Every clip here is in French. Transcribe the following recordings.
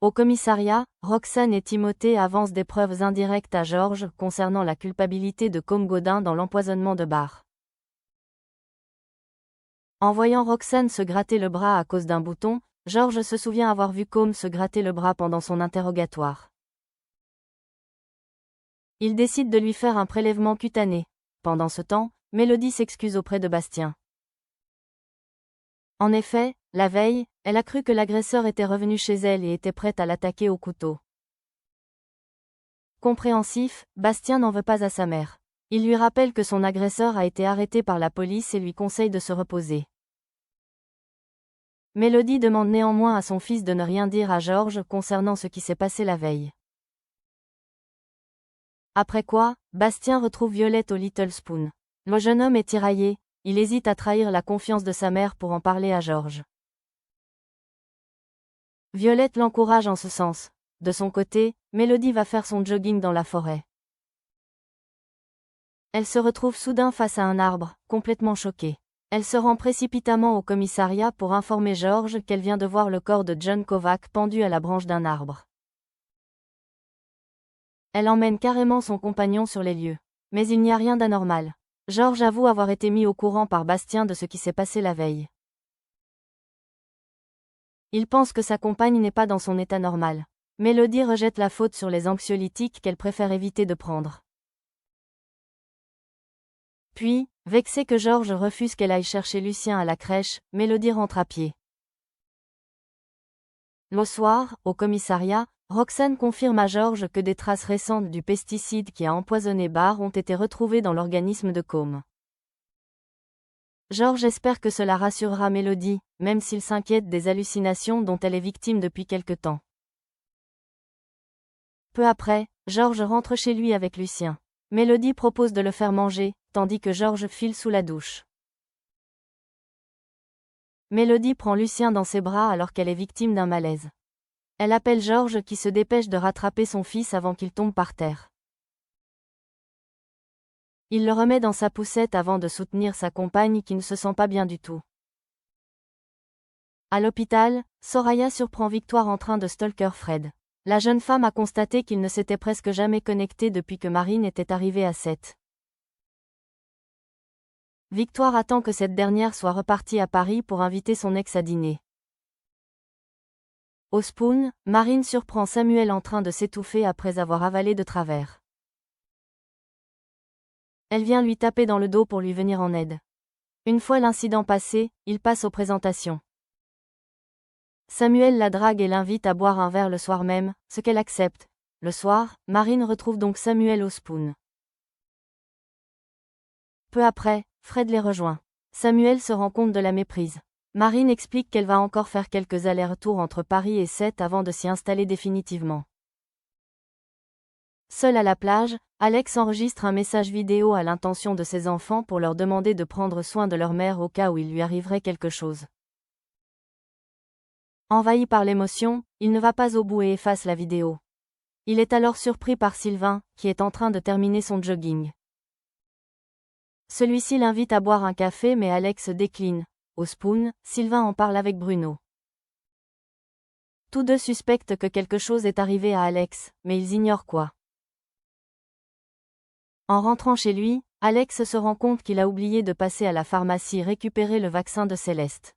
Au commissariat, Roxane et Timothée avancent des preuves indirectes à Georges concernant la culpabilité de Côme Gaudin dans l'empoisonnement de Barre. En voyant Roxane se gratter le bras à cause d'un bouton, Georges se souvient avoir vu Côme se gratter le bras pendant son interrogatoire. Il décide de lui faire un prélèvement cutané. Pendant ce temps, Mélodie s'excuse auprès de Bastien. En effet, la veille, elle a cru que l'agresseur était revenu chez elle et était prête à l'attaquer au couteau. Compréhensif, Bastien n'en veut pas à sa mère. Il lui rappelle que son agresseur a été arrêté par la police et lui conseille de se reposer. Mélodie demande néanmoins à son fils de ne rien dire à Georges concernant ce qui s'est passé la veille. Après quoi, Bastien retrouve Violette au Little Spoon. Le jeune homme est tiraillé, il hésite à trahir la confiance de sa mère pour en parler à Georges. Violette l'encourage en ce sens. De son côté, Mélodie va faire son jogging dans la forêt. Elle se retrouve soudain face à un arbre, complètement choquée. Elle se rend précipitamment au commissariat pour informer Georges qu'elle vient de voir le corps de John Kovac pendu à la branche d'un arbre. Elle emmène carrément son compagnon sur les lieux. Mais il n'y a rien d'anormal. Georges avoue avoir été mis au courant par Bastien de ce qui s'est passé la veille. Il pense que sa compagne n'est pas dans son état normal. Mélodie rejette la faute sur les anxiolytiques qu'elle préfère éviter de prendre. Puis, vexée que Georges refuse qu'elle aille chercher Lucien à la crèche, Mélodie rentre à pied. Le soir, au commissariat, Roxane confirme à Georges que des traces récentes du pesticide qui a empoisonné Barre ont été retrouvées dans l'organisme de Côme. Georges espère que cela rassurera Mélodie, même s'il s'inquiète des hallucinations dont elle est victime depuis quelque temps. Peu après, Georges rentre chez lui avec Lucien. Mélodie propose de le faire manger, tandis que Georges file sous la douche. Mélodie prend Lucien dans ses bras alors qu'elle est victime d'un malaise. Elle appelle Georges qui se dépêche de rattraper son fils avant qu'il tombe par terre. Il le remet dans sa poussette avant de soutenir sa compagne qui ne se sent pas bien du tout. À l'hôpital, Soraya surprend Victoire en train de stalker Fred. La jeune femme a constaté qu'il ne s'était presque jamais connecté depuis que Marine était arrivée à Sète. Victoire attend que cette dernière soit repartie à Paris pour inviter son ex à dîner. Au Spoon, Marine surprend Samuel en train de s'étouffer après avoir avalé de travers. Elle vient lui taper dans le dos pour lui venir en aide. Une fois l'incident passé, il passe aux présentations. Samuel la drague et l'invite à boire un verre le soir même, ce qu'elle accepte. Le soir, Marine retrouve donc Samuel au Spoon. Peu après, Fred les rejoint. Samuel se rend compte de la méprise. Marine explique qu'elle va encore faire quelques allers-retours entre Paris et Sète avant de s'y installer définitivement. Seul à la plage, Alex enregistre un message vidéo à l'intention de ses enfants pour leur demander de prendre soin de leur mère au cas où il lui arriverait quelque chose. Envahi par l'émotion, il ne va pas au bout et efface la vidéo. Il est alors surpris par Sylvain, qui est en train de terminer son jogging. Celui-ci l'invite à boire un café mais Alex décline. Au Spoon, Sylvain en parle avec Bruno. Tous deux suspectent que quelque chose est arrivé à Alex, mais ils ignorent quoi. En rentrant chez lui, Alex se rend compte qu'il a oublié de passer à la pharmacie récupérer le vaccin de Céleste.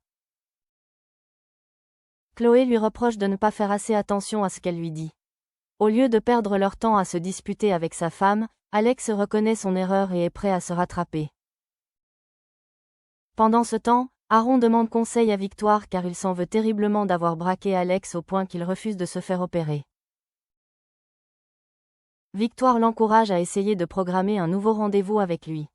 Chloé lui reproche de ne pas faire assez attention à ce qu'elle lui dit. Au lieu de perdre leur temps à se disputer avec sa femme, Alex reconnaît son erreur et est prêt à se rattraper. Pendant ce temps, Aaron demande conseil à Victoire car il s'en veut terriblement d'avoir braqué Alex au point qu'il refuse de se faire opérer. Victoire l'encourage à essayer de programmer un nouveau rendez-vous avec lui.